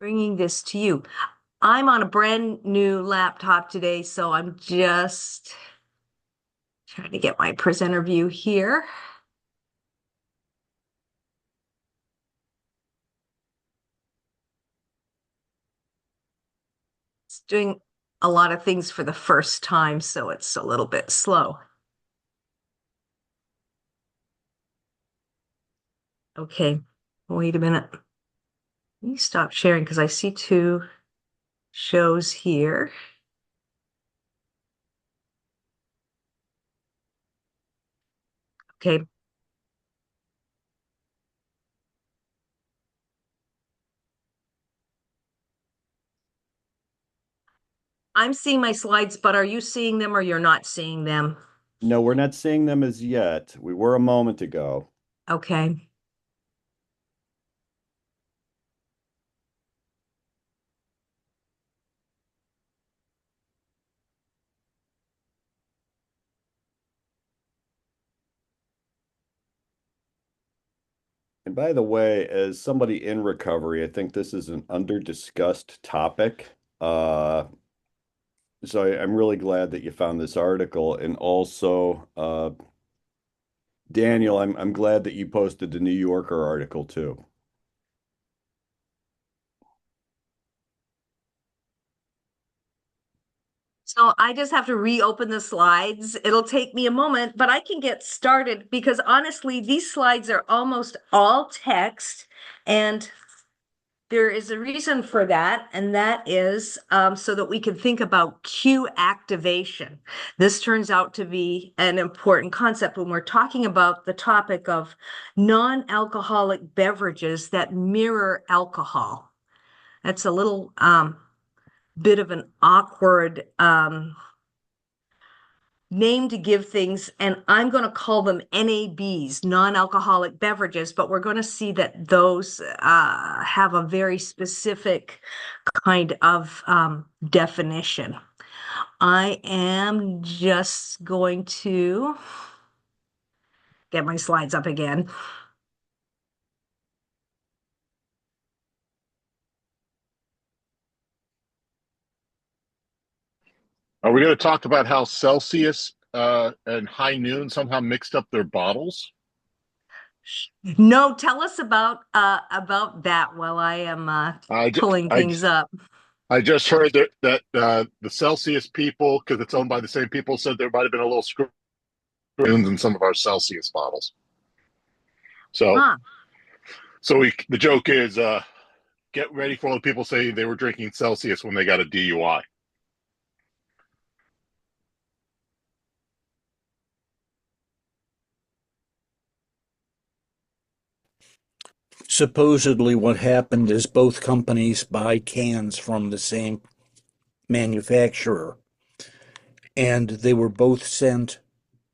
bringing this to you. I'm on a brand new laptop today, so I'm just trying to get my presenter view here. It's doing a lot of things for the first time, so it's a little bit slow. Okay, wait a minute. Let me stop sharing because I see two shows here. Okay. I'm seeing my slides, but are you seeing them or you're not seeing them? No, we're not seeing them as yet. We were a moment ago. Okay. And by the way, as somebody in recovery, I think this is an under-discussed topic. So I'm really glad that you found this article. And also, Daniel, I'm glad that you posted the New Yorker article too. So I just have to reopen the slides. It'll take me a moment, but I can get started because honestly, these slides are almost all text, and there is a reason for that, and that is so that we can think about cue activation. This turns out to be an important concept when we're talking about the topic of non-alcoholic beverages that mirror alcohol. That's a little bit of an awkward name to give things, and I'm going to call them NABs, non-alcoholic beverages, but we're going to see that those have a very specific kind of definition. I am just going to get my slides up again. Are we going to talk about how Celsius and High Noon somehow mixed up their bottles? No, tell us about that while I am I, ju- pulling I, things up. I just heard that the Celsius people, because it's owned by the same people, said there might have been a little screw in some of our Celsius bottles. So, Huh. the joke is, get ready for all the people saying they were drinking Celsius when they got a DUI. Supposedly, what happened is both companies buy cans from the same manufacturer, and they were both sent,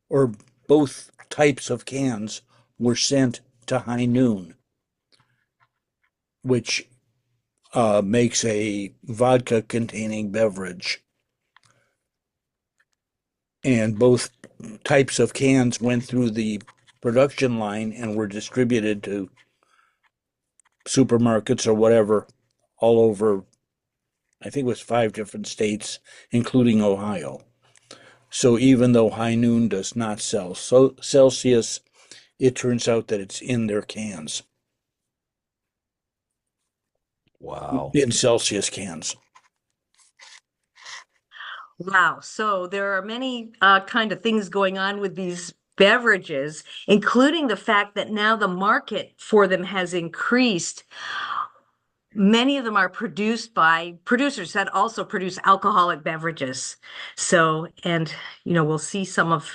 or both types of cans were sent to High Noon, which makes a vodka containing beverage. And both types of cans went through the production line and were distributed to supermarkets or whatever all over, I think it was 5 different states, including Ohio. So even though High Noon does not sell Celsius, it turns out that it's in their cans, Wow. in Celsius cans. Wow. So there are many kind of things going on with these beverages, including the fact that now the market for them has increased. Many of them are produced by producers that also produce alcoholic beverages. So, and we'll see some of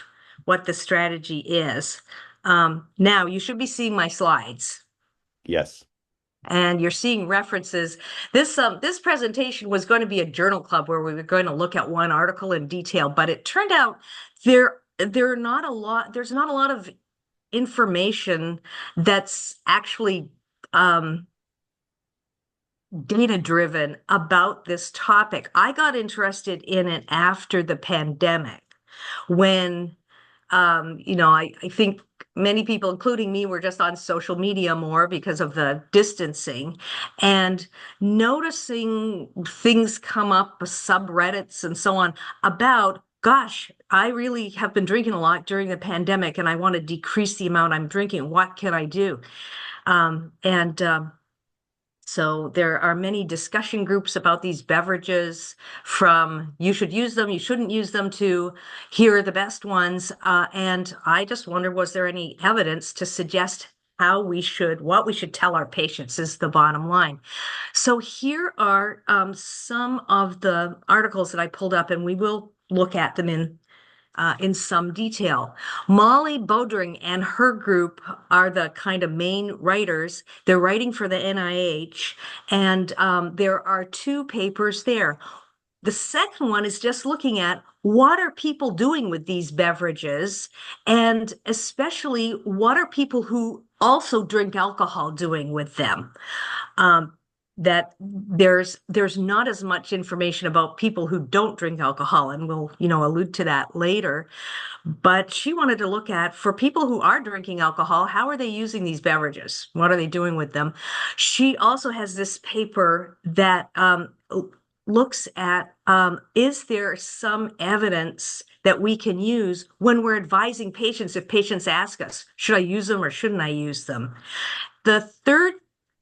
what the strategy is. Now you should be seeing my slides. Yes. And you're seeing references. This presentation was going to be a journal club where we were going to look at one article in detail, but it turned out there's not a lot of information that's actually data driven about this topic. I got interested in it after the pandemic when I think many people, including me, were just on social media more because of the distancing, and noticing things come up, subreddits and so on, about, gosh, I really have been drinking a lot during the pandemic and I want to decrease the amount I'm drinking. What can I do? So there are many discussion groups about these beverages, from you should use them, you shouldn't use them, to here are the best ones. And I just wonder, was there any evidence to suggest what we should tell our patients is the bottom line. So here are some of the articles that I pulled up, and we will look at them in some detail. Molly Bodring and her group are the kind of main writers. They're writing for the NIH, and there are 2 papers there. The second one is just looking at what are people doing with these beverages, and especially what are people who also drink alcohol doing with them. That there's not as much information about people who don't drink alcohol, and we'll allude to that later. But she wanted to look at, for people who are drinking alcohol, how are they using these beverages? What are they doing with them? She also has this paper that looks at, is there some evidence that we can use when we're advising patients, if patients ask us, should I use them or shouldn't I use them? The third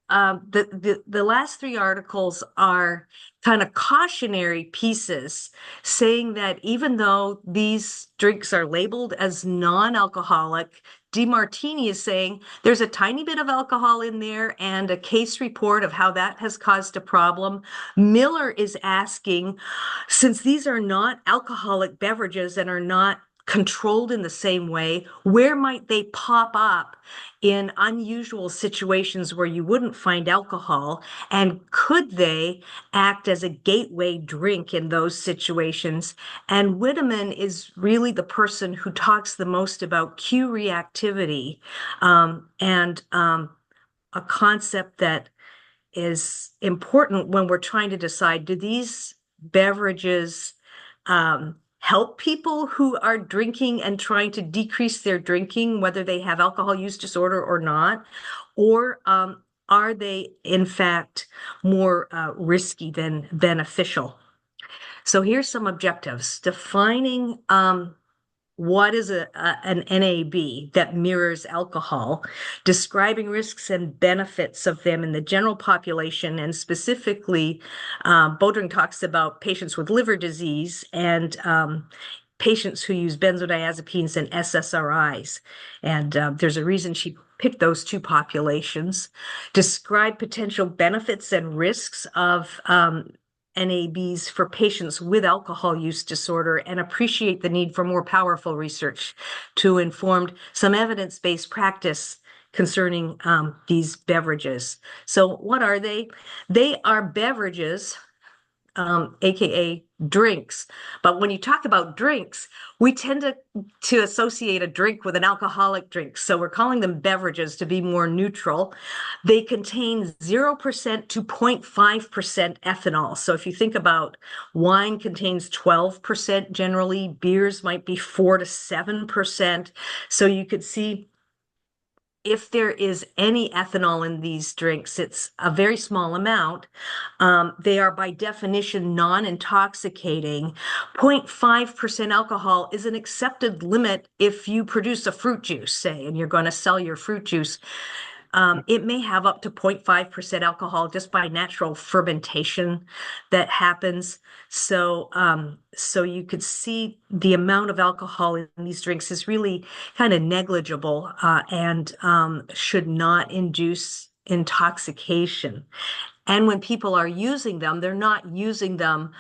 the last 3 articles are kind of cautionary pieces, saying that even though these drinks are labeled as non-alcoholic, DeMartini is saying there's a tiny bit of alcohol in there and a case report of how that has caused a problem. Miller is asking, since these are not alcoholic beverages and are not controlled in the same way, where might they pop up in unusual situations where you wouldn't find alcohol? And could they act as a gateway drink in those situations? And Whitteman is really the person who talks the most about cue reactivity, and a concept that is important when we're trying to decide, do these beverages help people who are drinking and trying to decrease their drinking, whether they have alcohol use disorder or not? Or are they, in fact, more risky than beneficial? So here's some objectives. Defining what is an NAB that mirrors alcohol, describing risks and benefits of them in the general population, and specifically, Bodring talks about patients with liver disease and patients who use benzodiazepines and SSRIs. And there's a reason she picked those 2 populations. Describe potential benefits and risks of NABs for patients with alcohol use disorder, and appreciate the need for more powerful research to inform some evidence-based practice concerning these beverages. So what are they? They are beverages, aka drinks. But when you talk about drinks, we tend to associate a drink with an alcoholic drink. So we're calling them beverages to be more neutral. They contain 0% to 0.5% ethanol. So if you think about, wine contains 12% generally, beers might be 4 to 7%. So you could see, if there is any ethanol in these drinks, it's a very small amount. They are by definition non-intoxicating. 0.5% alcohol is an accepted limit if you produce a fruit juice, say, and you're going to sell your fruit juice. It may have up to 0.5% alcohol just by natural fermentation that happens. So you could see the amount of alcohol in these drinks is really kind of negligible, and should not induce intoxication. And when people are using them, they're not using them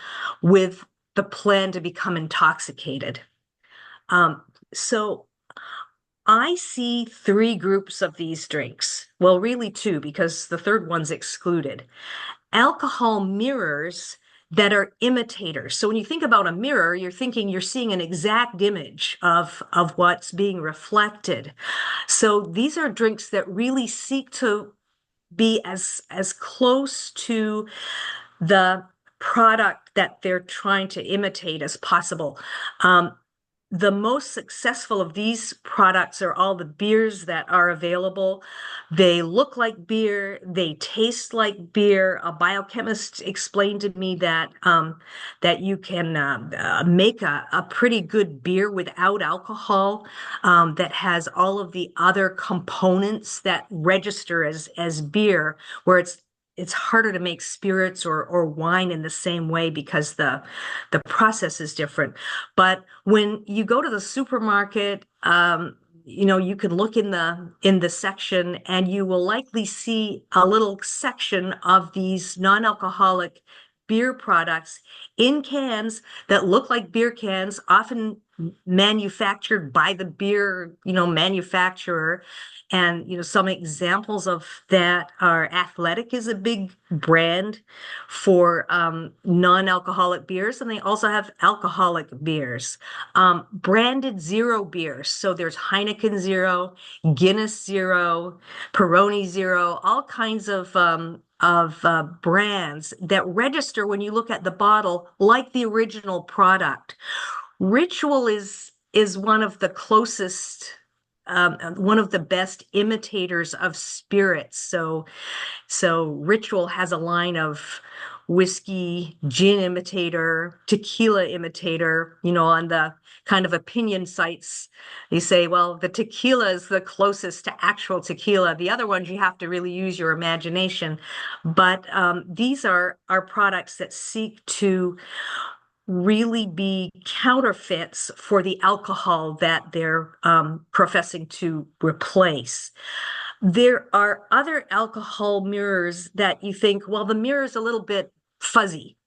with the plan to become intoxicated. So I see 3 groups of these drinks. Well, really 2, because the third one's excluded. Alcohol mirrors that are imitators. So when you think about a mirror, you're thinking you're seeing an exact image of what's being reflected. So these are drinks that really seek to be as close to the product that they're trying to imitate as possible. the most successful of these products are all the beers that are available. They look like beer, they taste like beer. A biochemist explained to me that that you can make a pretty good beer without alcohol, that has all of the other components that register as beer, where it's harder to make spirits or wine in the same way because the process is different. But when you go to the supermarket, you can look in the section, and you will likely see a little section of these non-alcoholic beer products in cans that look like beer cans, often manufactured by the beer, manufacturer. And, some examples of that are Athletic is a big brand for non-alcoholic beers, and they also have alcoholic beers. Branded zero beers. So there's Heineken Zero, Guinness Zero, Peroni Zero, all kinds of brands that register when you look at the bottle like the original product. Ritual is one of the closest, one of the best imitators of spirits. So Ritual has a line of whiskey, gin imitator, tequila imitator, on the kind of opinion sites. They say, well, the tequila is the closest to actual tequila. The other ones, you have to really use your imagination. But these are products that seek to really be counterfeits for the alcohol that they're professing to replace. There are other alcohol mirrors that you think, well, the mirror is a little bit fuzzy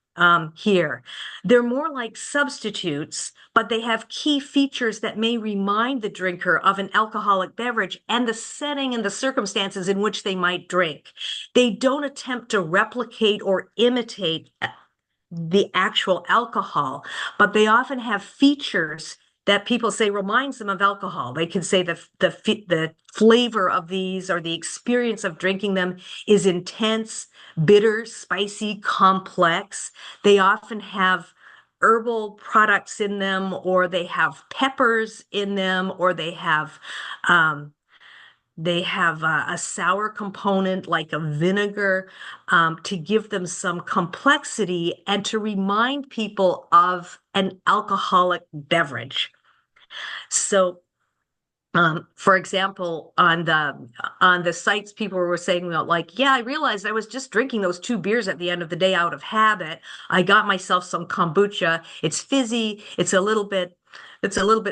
here. They're more like substitutes, but they have key features that may remind the drinker of an alcoholic beverage and the setting and the circumstances in which they might drink. They don't attempt to replicate or imitate the actual alcohol, but they often have features that people say reminds them of alcohol. They can say the flavor of these or the experience of drinking them is intense, bitter, spicy, complex. They often have herbal products in them, or they have peppers in them, or they have a sour component like a vinegar, to give them some complexity and to remind people of an alcoholic beverage. So, for example, on the sites, people were saying, well, like, yeah, I realized I was just drinking those two beers at the end of the day out of habit. I got myself some kombucha. It's fizzy. It's a little bit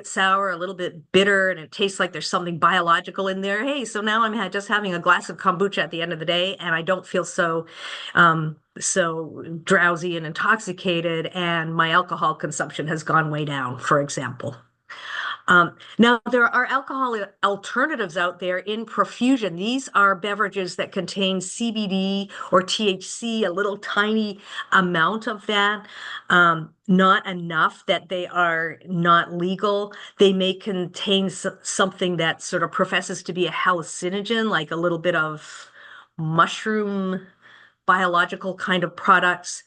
sour, a little bit bitter, and it tastes like there's something biological in there. Hey, so now I'm just having a glass of kombucha at the end of the day, and I don't feel so drowsy and intoxicated, and my alcohol consumption has gone way down, for example. Now, there are alcohol alternatives out there in profusion. These are beverages that contain CBD or THC, a little tiny amount of that, not enough that they are not legal. They may contain something that sort of professes to be a hallucinogen, like a little bit of mushroom biological kind of products.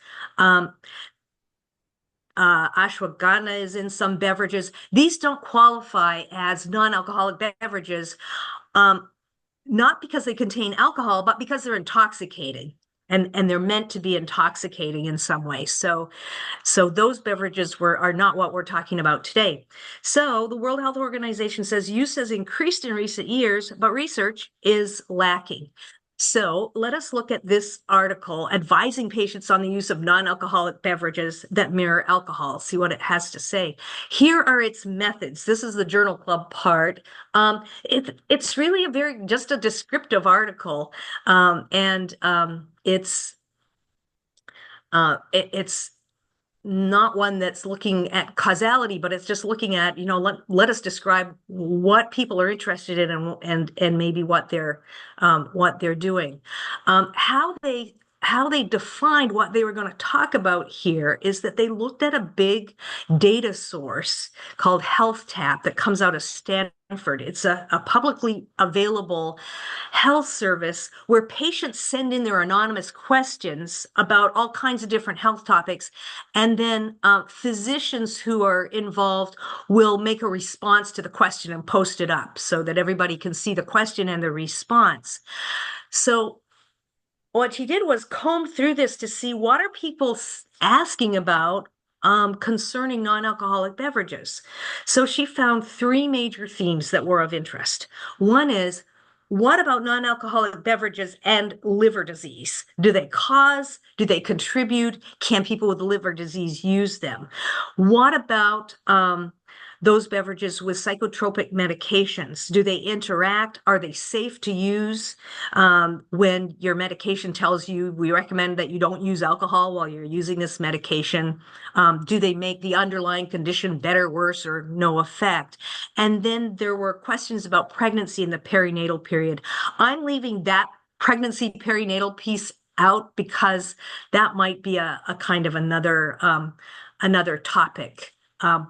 Ashwagandha is in some beverages. These don't qualify as non-alcoholic beverages, not because they contain alcohol, but because they're intoxicating, and they're meant to be intoxicating in some way. So those beverages are not what we're talking about today. So the World Health Organization says use has increased in recent years, but research is lacking. So let us look at this article advising patients on the use of non-alcoholic beverages that mirror alcohol, see what it has to say. Here are its methods. This is the Journal Club part. It's really just a descriptive article, and it's not one that's looking at causality, but it's just looking at, let us describe what people are interested in and maybe what they're doing. How how they defined what they were going to talk about here is that they looked at a big data source called HealthTap that comes out of Stanford. It's a publicly available health service where patients send in their anonymous questions about all kinds of different health topics, and then physicians who are involved will make a response to the question and post it up so that everybody can see the question and the response. So what she did was comb through this to see what are people asking about concerning non-alcoholic beverages. So she found three major themes that were of interest. One is, what about non-alcoholic beverages and liver disease? Do they contribute? Can people with liver disease use them? What about those beverages with psychotropic medications? Do they interact? Are they safe to use? When your medication tells you, we recommend that you don't use alcohol while you're using this medication. Do they make the underlying condition better, worse, or no effect? And then there were questions about pregnancy in the perinatal period. I'm leaving that pregnancy perinatal piece out because that might be a kind of another topic.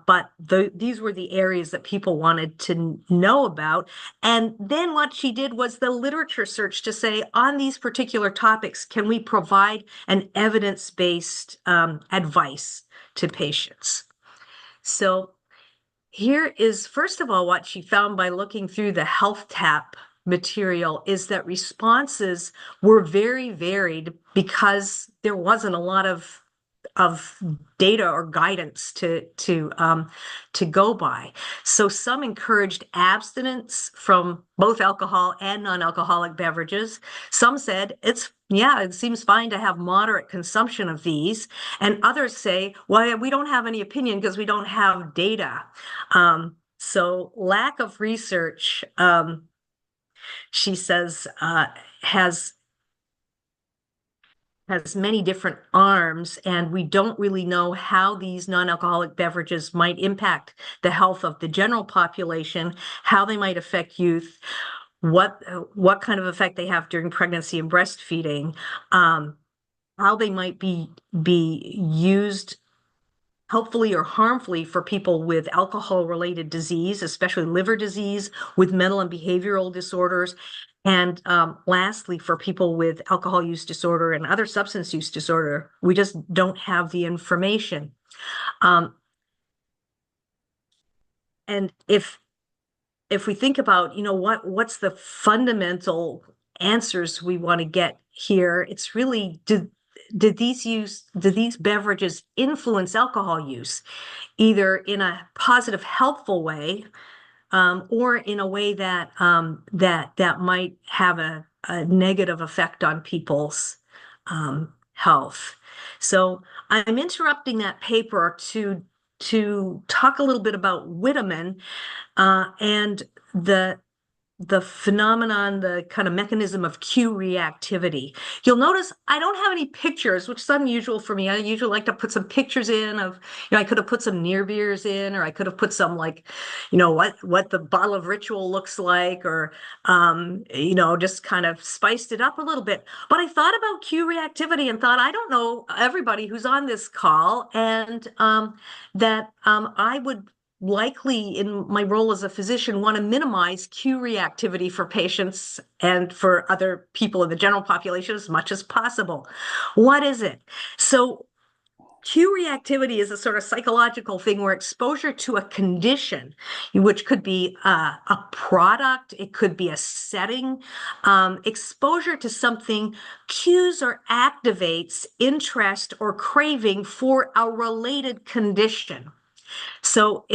But these were the areas that people wanted to know about. And then what she did was the literature search to say, on these particular topics, can we provide an evidence-based advice to patients? So here is, first of all, what she found by looking through the HealthTap material is that responses were very varied because there wasn't a lot of data or guidance to go by. So some encouraged abstinence from both alcohol and non-alcoholic beverages. Some said it seems fine to have moderate consumption of these. And others say, well, we don't have any opinion because we don't have data. So lack of research, she says, has many different arms, and we don't really know how these non-alcoholic beverages might impact the health of the general population, how they might affect youth, what kind of effect they have during pregnancy and breastfeeding, how they might be used helpfully or harmfully for people with alcohol-related disease, especially liver disease, with mental and behavioral disorders, and lastly, for people with alcohol use disorder and other substance use disorder. We just don't have the information. And if we think about, what's the fundamental answers we want to get here, it's really, did these beverages influence alcohol use, either in a positive, helpful way, or in a way that that might have a negative effect on people's health? So I'm interrupting that paper to talk a little bit about Whitman and the phenomenon, the kind of mechanism of cue reactivity. You'll notice I don't have any pictures, which is unusual for me. I usually like to put some pictures in of, I could have put some near beers in, or I could have put some what the bottle of Ritual looks like, or, just kind of spiced it up a little bit. But I thought about cue reactivity and thought, I don't know everybody who's on this call, and that I would likely, in my role as a physician, want to minimize cue reactivity for patients and for other people in the general population as much as possible. What is it? So cue reactivity is a sort of psychological thing where exposure to a condition, which could be a product, it could be a setting, exposure to something cues or activates interest or craving for a related condition. So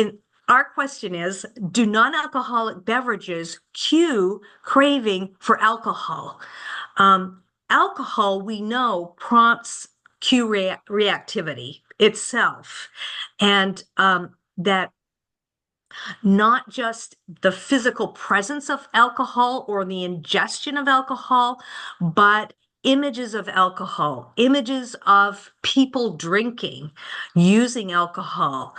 our question is, do non-alcoholic beverages cue craving for alcohol? Alcohol, we know, prompts cue reactivity itself, and that not just the physical presence of alcohol or the ingestion of alcohol, but images of alcohol, images of people drinking, using alcohol,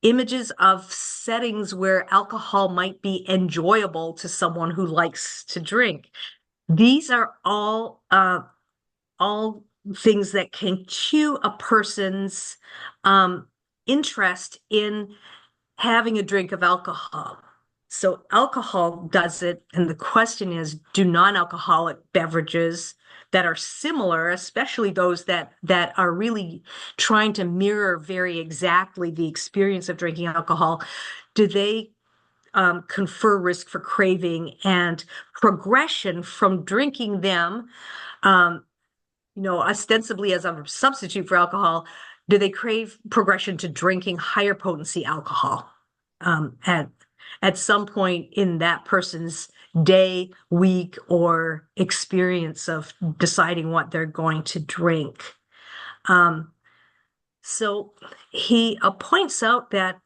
images of settings where alcohol might be enjoyable to someone who likes to drink. These are all all things that can cue a person's interest in having a drink of alcohol. So alcohol does it, and the question is, do non-alcoholic beverages that are similar, especially those that are really trying to mirror very exactly the experience of drinking alcohol, do they confer risk for craving and progression from drinking them, ostensibly as a substitute for alcohol? Do they crave progression to drinking higher potency alcohol at some point in that person's day, week, or experience of deciding what they're going to drink? So he points out that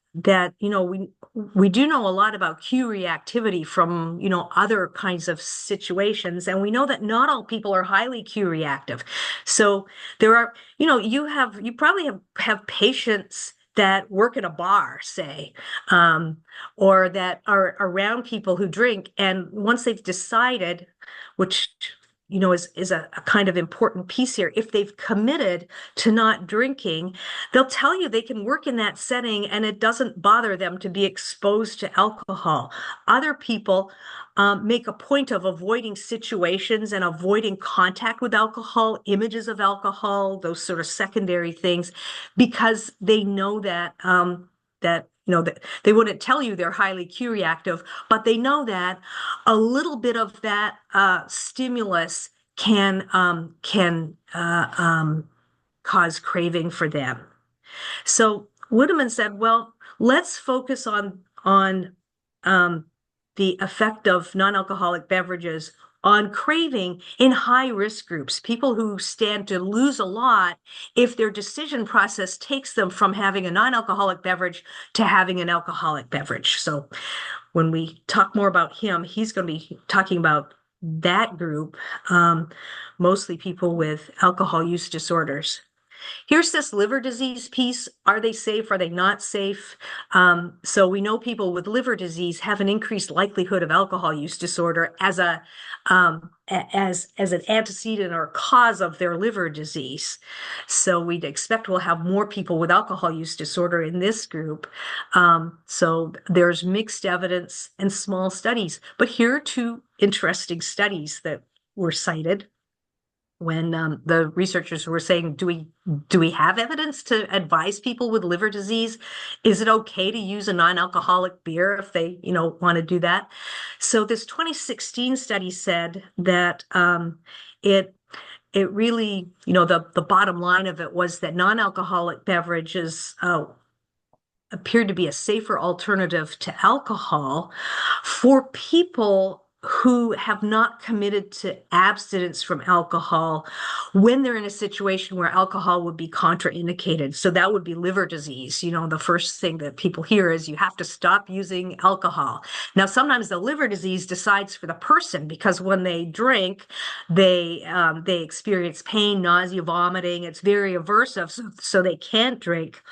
we do know a lot about cue reactivity from other kinds of situations, and we know that not all people are highly cue reactive. So there are you probably have patients that work in a bar, say, or that are around people who drink, and once they've decided, which is a kind of important piece here. If they've committed to not drinking, they'll tell you they can work in that setting and it doesn't bother them to be exposed to alcohol. Other people make a point of avoiding situations and avoiding contact with alcohol, images of alcohol, those sort of secondary things, because they know that that they wouldn't tell you they're highly cue reactive, but they know that a little bit of that stimulus can cause craving for them. So Woodman said, well, let's focus on the effect of non-alcoholic beverages on craving in high-risk groups, people who stand to lose a lot if their decision process takes them from having a non-alcoholic beverage to having an alcoholic beverage. So when we talk more about him, he's going to be talking about that group, mostly people with alcohol use disorders. Here's this liver disease piece. Are they safe? Are they not safe? So we know people with liver disease have an increased likelihood of alcohol use disorder as an antecedent or cause of their liver disease. So we'd expect we'll have more people with alcohol use disorder in this group. So there's mixed evidence and small studies. But here are two interesting studies that were cited when the researchers were saying, do we have evidence to advise people with liver disease? Is it okay to use a non-alcoholic beer if they, want to do that? So this 2016 study said that it really, the bottom line of it was that non-alcoholic beverages appeared to be a safer alternative to alcohol for people who have not committed to abstinence from alcohol when they're in a situation where alcohol would be contraindicated. So that would be liver disease. The first thing that people hear is you have to stop using alcohol. Now, sometimes the liver disease decides for the person because when they drink, they experience pain, nausea, vomiting. It's very aversive, so they can't drink.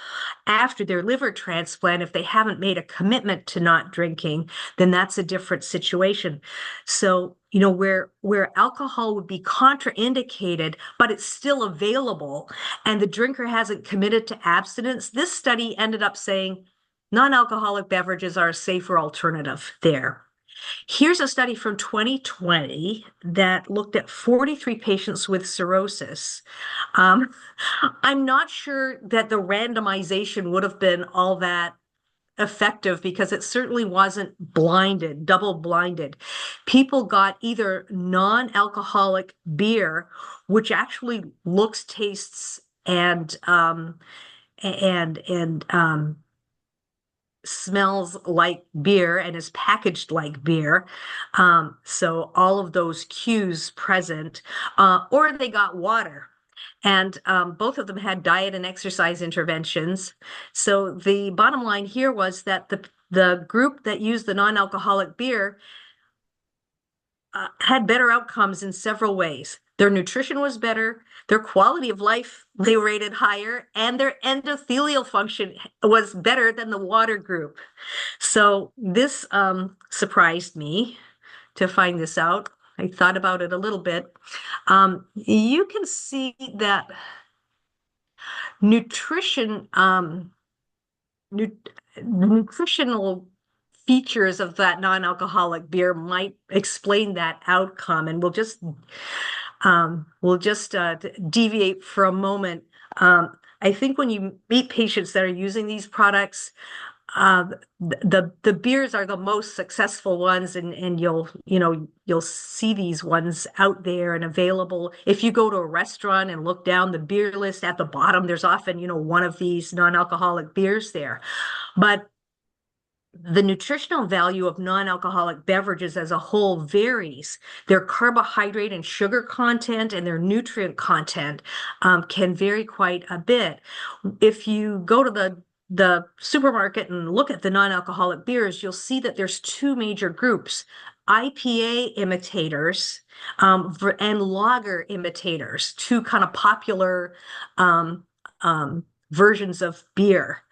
After their liver transplant, if they haven't made a commitment to not drinking, then that's a different situation. So, where alcohol would be contraindicated, but it's still available, and the drinker hasn't committed to abstinence, this study ended up saying non-alcoholic beverages are a safer alternative there. Here's a study from 2020 that looked at 43 patients with cirrhosis. I'm not sure that the randomization would have been all that effective because it certainly wasn't blinded, double blinded. People got either non-alcoholic beer, which actually looks, tastes, and smells like beer and is packaged like beer. So all of those cues present, or they got water. And both of them had diet and exercise interventions. So the bottom line here was that the group that used the non-alcoholic beer had better outcomes in several ways. Their nutrition was better, their quality of life they rated higher, and their endothelial function was better than the water group. So this surprised me to find this out. I thought about it a little bit. You can see that nutrition, nu nutritional features of that non-alcoholic beer might explain that outcome. And we'll just deviate for a moment. I think when you meet patients that are using these products, the beers are the most successful ones, and you'll see these ones out there and available. If you go to a restaurant and look down the beer list at the bottom, there's often one of these non-alcoholic beers there. But the nutritional value of non-alcoholic beverages as a whole varies. Their carbohydrate and sugar content and their nutrient content can vary quite a bit. If you go to the supermarket and look at the non-alcoholic beers, you'll see that there's two major groups: IPA imitators and lager imitators, two kind of popular versions of beer.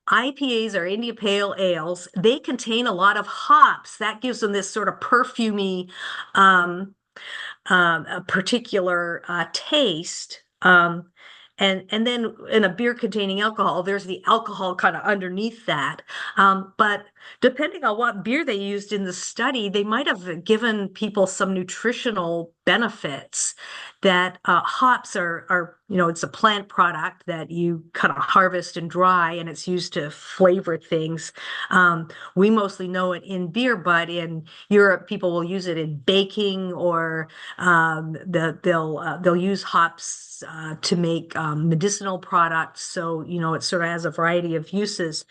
IPAs are India Pale Ales. They contain a lot of hops. That gives them this sort of perfumey, a particular taste. And then in a beer containing alcohol, there's the alcohol kind of underneath that. But depending on what beer they used in the study, they might have given people some nutritional benefits. That hops are, it's a plant product that you kind of harvest and dry, and it's used to flavor things. We mostly know it in beer, but in Europe, people will use it in baking, or they'll use hops to make medicinal products. So, it sort of has a variety of uses.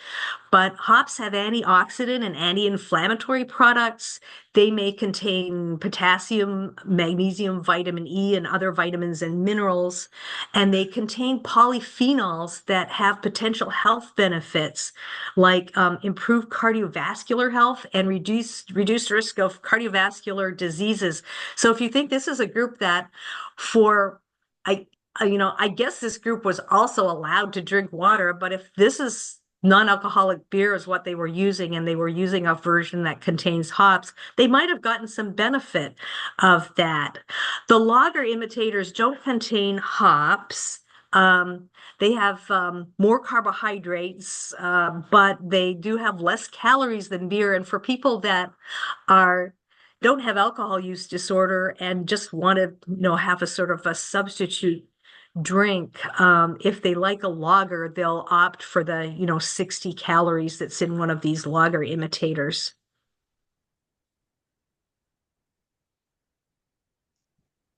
But hops have antioxidant and anti-inflammatory products. They may contain potassium, magnesium, vitamin E, and other vitamins and minerals. And they contain polyphenols that have potential health benefits, like improved cardiovascular health and reduced risk of cardiovascular diseases. So if you think this is a group that I guess this group was also allowed to drink water, but if this is non-alcoholic beer is what they were using, and they were using a version that contains hops, they might have gotten some benefit of that. The lager imitators don't contain hops. They have more carbohydrates, but they do have less calories than beer. And for people that don't have alcohol use disorder and just want to, have a sort of a substitute drink, if they like a lager, they'll opt for the 60 calories that's in one of these lager imitators.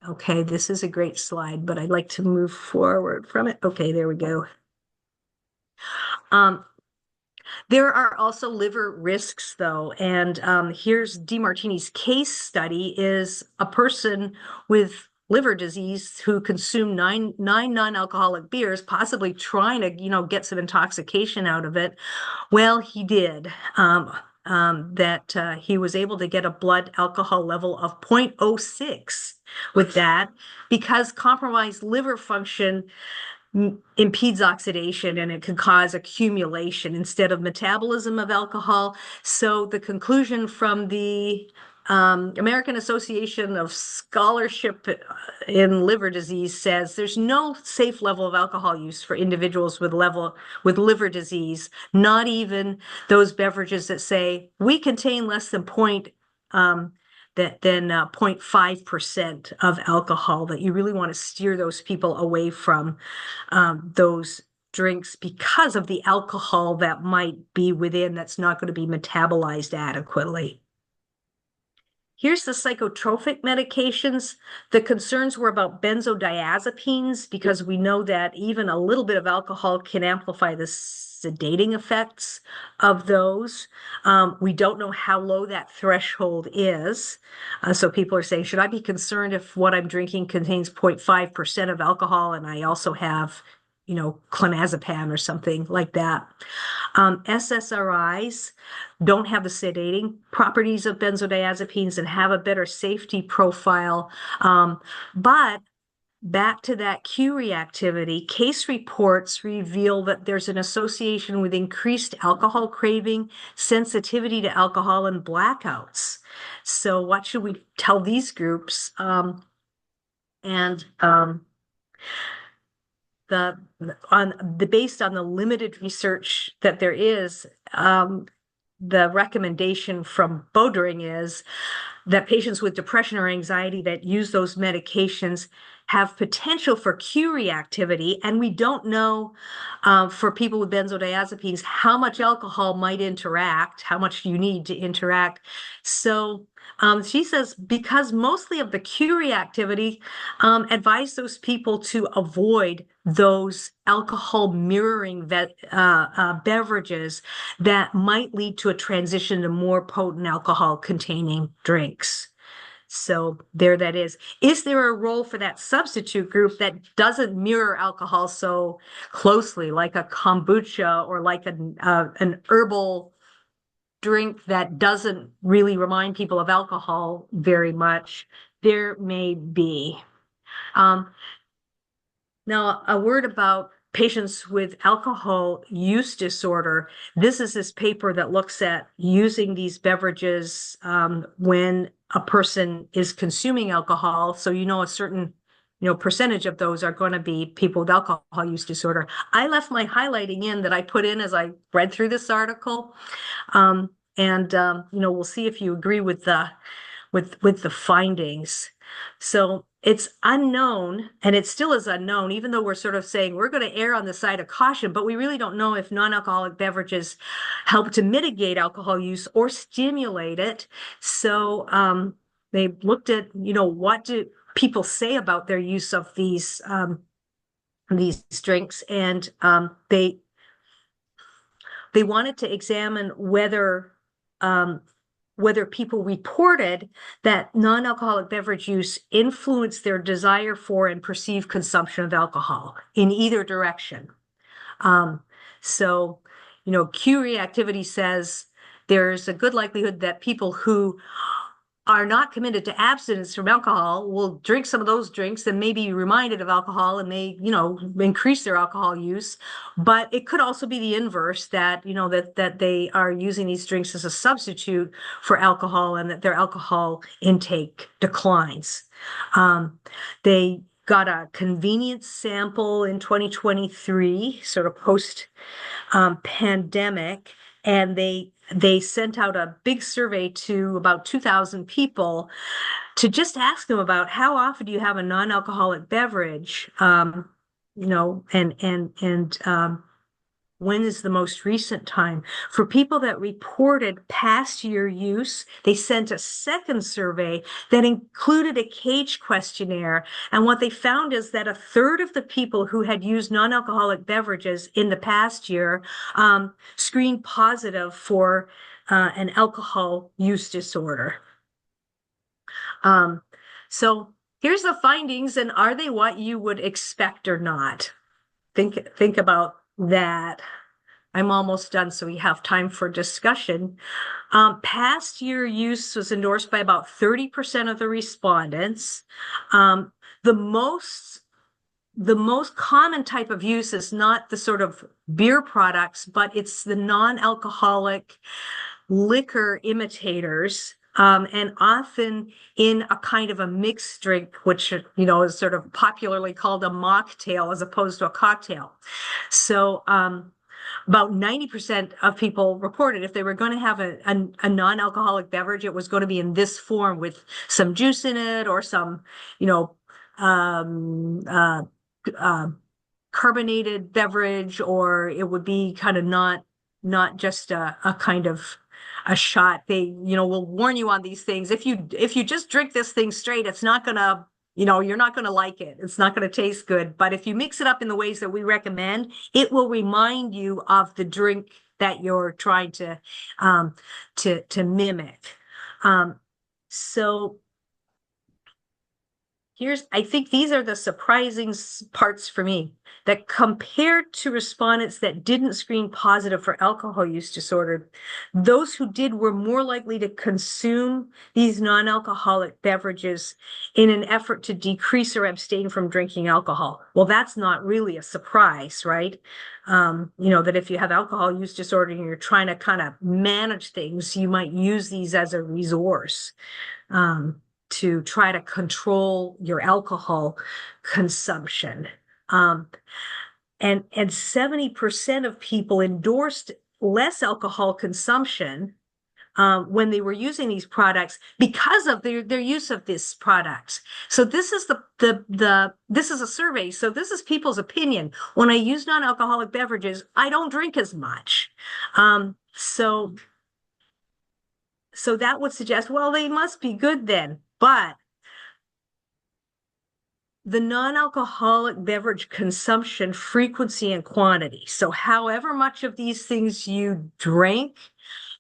Okay, this is a great slide, but I'd like to move forward from it. Okay, there we go. There are also liver risks, though, and here's DeMartini's case study. Is a person with liver disease who consumed nine non-alcoholic beers, possibly trying to get some intoxication out of it. Well, he did. He was able to get a blood alcohol level of 0.06 with that, because compromised liver function impedes oxidation, and it can cause accumulation instead of metabolism of alcohol. So the conclusion from the American Association of Scholarship in Liver Disease says there's no safe level of alcohol use for individuals with liver disease, not even those beverages that say we contain less than 0.5% of alcohol, that you really want to steer those people away from those drinks because of the alcohol that might be within that's not going to be metabolized adequately. Here's the psychotropic medications. The concerns were about benzodiazepines, because we know that even a little bit of alcohol can amplify the sedating effects of those. We don't know how low that threshold is. So people are saying, should I be concerned if what I'm drinking contains 0.5% of alcohol and I also have, clonazepam or something like that? SSRIs don't have the sedating properties of benzodiazepines and have a better safety profile. But back to that Q reactivity, case reports reveal that there's an association with increased alcohol craving, sensitivity to alcohol, and blackouts. So what should we tell these groups? Based on the limited research that there is, the recommendation from Bodring is that patients with depression or anxiety that use those medications have potential for Q reactivity, and we don't know for people with benzodiazepines how much alcohol might interact, how much you need to interact. So she says, because mostly of the Q reactivity, advise those people to avoid those alcohol mirroring beverages that might lead to a transition to more potent alcohol containing drinks. So there that is. Is there a role for that substitute group that doesn't mirror alcohol so closely, like a kombucha or like an herbal drink that doesn't really remind people of alcohol very much? There may be. Now, a word about patients with alcohol use disorder. This is this paper that looks at using these beverages when a person is consuming alcohol. So a certain percentage of those are going to be people with alcohol use disorder. I left my highlighting in that I put in as I read through this article. We'll see if you agree with the findings. So it's unknown, and it still is unknown, even though we're sort of saying we're going to err on the side of caution, but we really don't know if non-alcoholic beverages help to mitigate alcohol use or stimulate it. So they looked at, what do people say about their use of these drinks, and they wanted to examine whether people reported that non-alcoholic beverage use influenced their desire for and perceived consumption of alcohol in either direction. So Q reactivity says there's a good likelihood that people who are not committed to abstinence from alcohol will drink some of those drinks and maybe be reminded of alcohol and may, increase their alcohol use. But it could also be the inverse, that, that they are using these drinks as a substitute for alcohol and that their alcohol intake declines. They got a convenience sample in 2023, sort of post pandemic, and they sent out a big survey to about 2,000 people to just ask them about how often do you have a non-alcoholic beverage, and when is the most recent time. For people that reported past year use, they sent a second survey that included a cage questionnaire. And what they found is that a third of the people who had used non-alcoholic beverages in the past year screened positive for an alcohol use disorder. So here's the findings, and are they what you would expect or not? Think about that. I'm almost done, so we have time for discussion. Past year use was endorsed by about 30% of the respondents. The most common type of use is not the sort of beer products, but it's the non-alcoholic liquor imitators, and often in a kind of a mixed drink, which, is sort of popularly called a mocktail as opposed to a cocktail. So about 90% of people reported if they were going to have a non-alcoholic beverage, it was going to be in this form with some juice in it or some, carbonated beverage, or it would be kind of not just a kind of a shot. They, will warn you on these things. If you just drink this thing straight, it's not gonna, you're not gonna like it. It's not gonna taste good. But if you mix it up in the ways that we recommend, it will remind you of the drink that you're trying to mimic. So I think these are the surprising parts for me, that compared to respondents that didn't screen positive for alcohol use disorder, those who did were more likely to consume these non-alcoholic beverages in an effort to decrease or abstain from drinking alcohol. Well, that's not really a surprise, right? That if you have alcohol use disorder and you're trying to kind of manage things, you might use these as a resource. To try to control your alcohol consumption. And 70% of people endorsed less alcohol consumption when they were using these products because of their use of this product. So this is this is a survey. So this is people's opinion. When I use non-alcoholic beverages, I don't drink as much. So that would suggest, well, they must be good then. But the non-alcoholic beverage consumption frequency and quantity. So however much of these things you drink,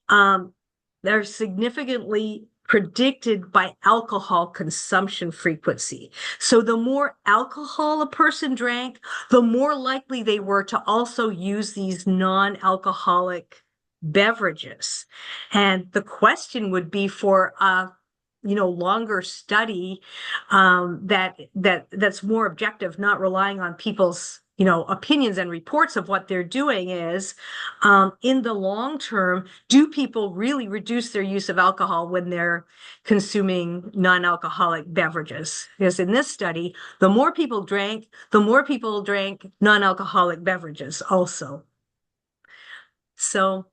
they're significantly predicted by alcohol consumption frequency. So the more alcohol a person drank, the more likely they were to also use these non-alcoholic beverages. And the question would be for a longer study that's more objective, not relying on people's opinions and reports of what they're doing, is in the long term, do people really reduce their use of alcohol when they're consuming non-alcoholic beverages? Because in this study, the more people drank non-alcoholic beverages also. So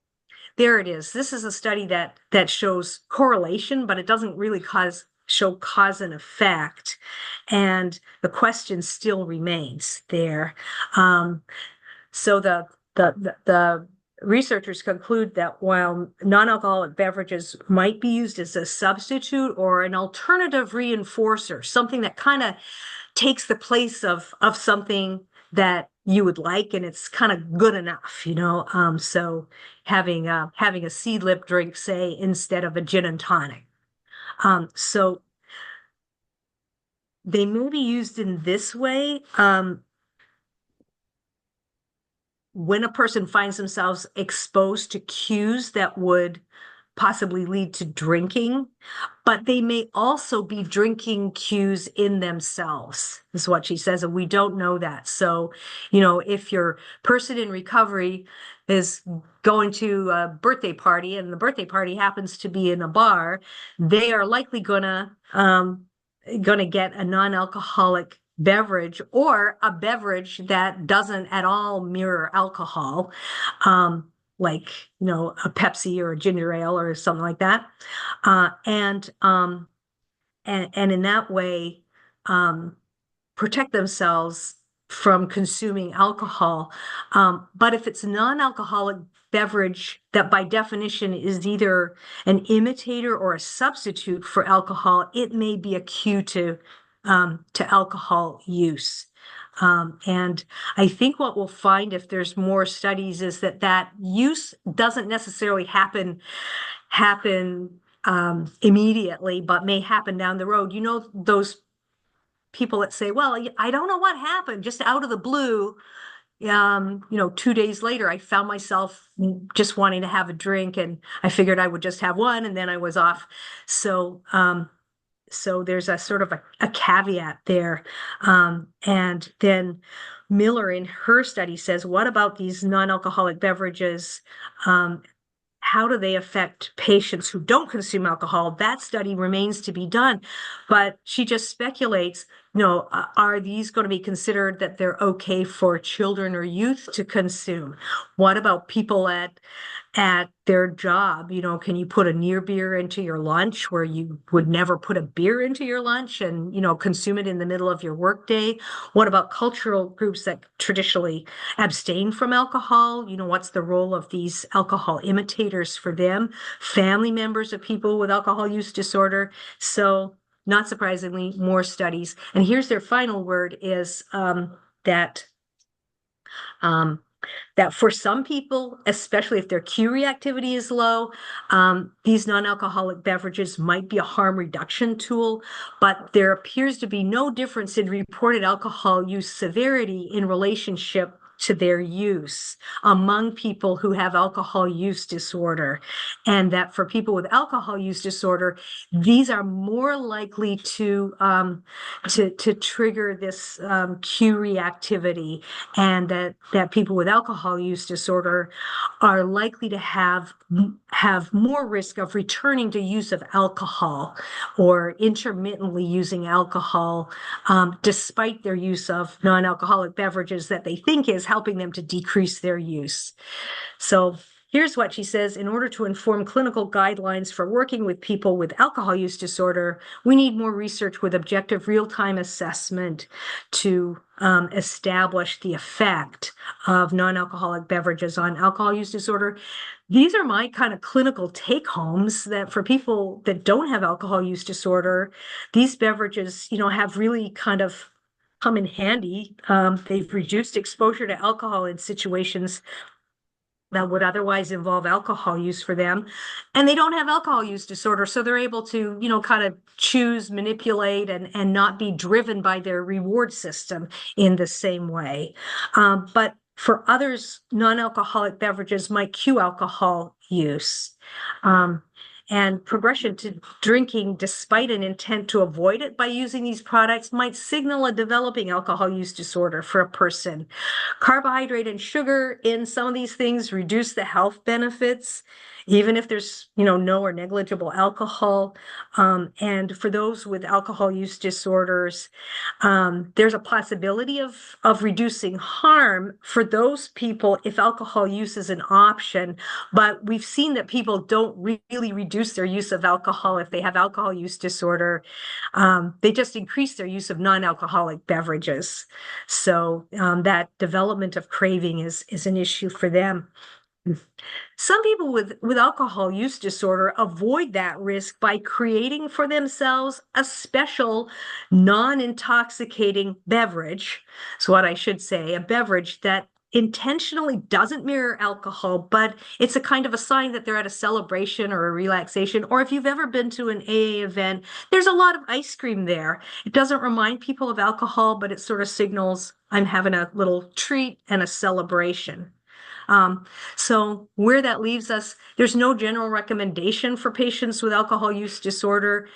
there it is. This is a study that shows correlation, but it doesn't really show cause and effect. And the question still remains there. So the researchers conclude that while non-alcoholic beverages might be used as a substitute or an alternative reinforcer, something that kind of takes the place of something that you would like, and it's kind of good enough, so having a seed lip drink, say, instead of a gin and tonic. So they may be used in this way when a person finds themselves exposed to cues that would possibly lead to drinking, but they may also be drinking cues in themselves, is what she says, and we don't know that. So, if your person in recovery is going to a birthday party and the birthday party happens to be in a bar, they are likely gonna get a non-alcoholic beverage or a beverage that doesn't at all mirror alcohol, like a Pepsi or a ginger ale or something like that, and in that way protect themselves from consuming alcohol. But if it's a non-alcoholic beverage that by definition is either an imitator or a substitute for alcohol, it may be a cue to alcohol use. And I think what we'll find if there's more studies is that use doesn't necessarily happen immediately, but may happen down the road. Those people that say, well, I don't know what happened, just out of the blue, 2 days later, I found myself just wanting to have a drink, and I figured I would just have one, and then I was off. So there's a sort of a caveat there. And then Miller in her study says, what about these non-alcoholic beverages? How do they affect patients who don't consume alcohol? That study remains to be done. But she just speculates, are these going to be considered that they're okay for children or youth to consume? What about people at their job? Can you put a near beer into your lunch where you would never put a beer into your lunch and, consume it in the middle of your workday? What about cultural groups that traditionally abstain from alcohol? What's the role of these alcohol imitators for them? Family members of people with alcohol use disorder. So not surprisingly, more studies. And here's their final word is that that for some people, especially if their Q reactivity is low, these non-alcoholic beverages might be a harm reduction tool, but there appears to be no difference in reported alcohol use severity in relationship to their use among people who have alcohol use disorder. And that for people with alcohol use disorder, these are more likely to trigger this Q reactivity, and that people with alcohol use disorder are likely to have more risk of returning to use of alcohol or intermittently using alcohol, despite their use of non-alcoholic beverages that they think is helping them to decrease their use. So here's what she says: in order to inform clinical guidelines for working with people with alcohol use disorder, we need more research with objective real-time assessment to establish the effect of non-alcoholic beverages on alcohol use disorder. These are my kind of clinical take-homes, that for people that don't have alcohol use disorder, these beverages, have really kind of come in handy. They've reduced exposure to alcohol in situations that would otherwise involve alcohol use for them. And they don't have alcohol use disorder, so they're able to, kind of choose, manipulate, and not be driven by their reward system in the same way. But for others, non-alcoholic beverages might cue alcohol use. And progression to drinking despite an intent to avoid it by using these products might signal a developing alcohol use disorder for a person. Carbohydrate and sugar in some of these things reduce the health benefits, even if there's, no or negligible alcohol. And for those with alcohol use disorders, there's a possibility of reducing harm for those people if alcohol use is an option. But we've seen that people don't really reduce their use of alcohol if they have alcohol use disorder. They just increase their use of non-alcoholic beverages. So that development of craving is an issue for them. Some people with alcohol use disorder avoid that risk by creating for themselves a special non-intoxicating beverage. So what I should say, a beverage that intentionally doesn't mirror alcohol, but it's a kind of a sign that they're at a celebration or a relaxation. Or if you've ever been to an AA event, there's a lot of ice cream there. It doesn't remind people of alcohol, but it sort of signals I'm having a little treat and a celebration. So where that leaves us, there's no general recommendation for patients with alcohol use disorder.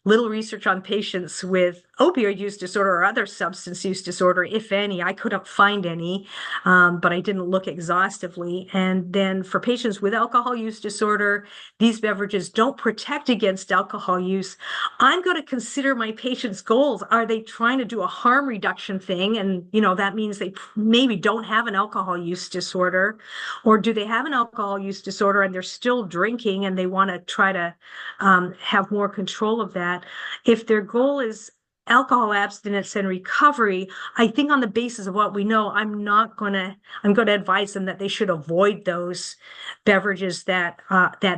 Little research on patients with opioid use disorder or other substance use disorder, if any. I couldn't find any, but I didn't look exhaustively. And then for patients with alcohol use disorder, these beverages don't protect against alcohol use. I'm going to consider my patients' goals. Are they trying to do a harm reduction thing? And, that means they maybe don't have an alcohol use disorder, or do they have an alcohol use disorder and they're still drinking and they want to try to have more control of that? If their goal is alcohol abstinence and recovery, I think on the basis of what we know, I'm going to advise them that they should avoid those beverages that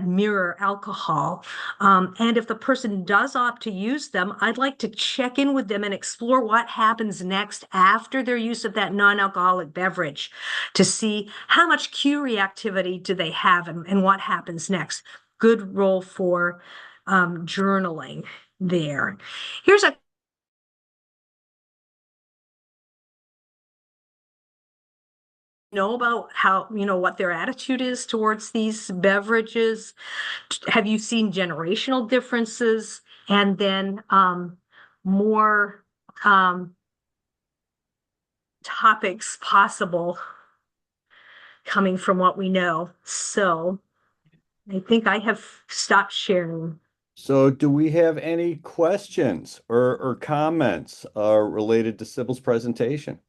mirror alcohol. And if the person does opt to use them, I'd like to check in with them and explore what happens next after their use of that non-alcoholic beverage to see how much Q reactivity do they have and what happens next. Good role for journaling there. Here's a about how, what their attitude is towards these beverages. Have you seen generational differences? And then more topics possible coming from what we know. So I think I have stopped sharing. So do we have any questions or comments related to Sybil's presentation?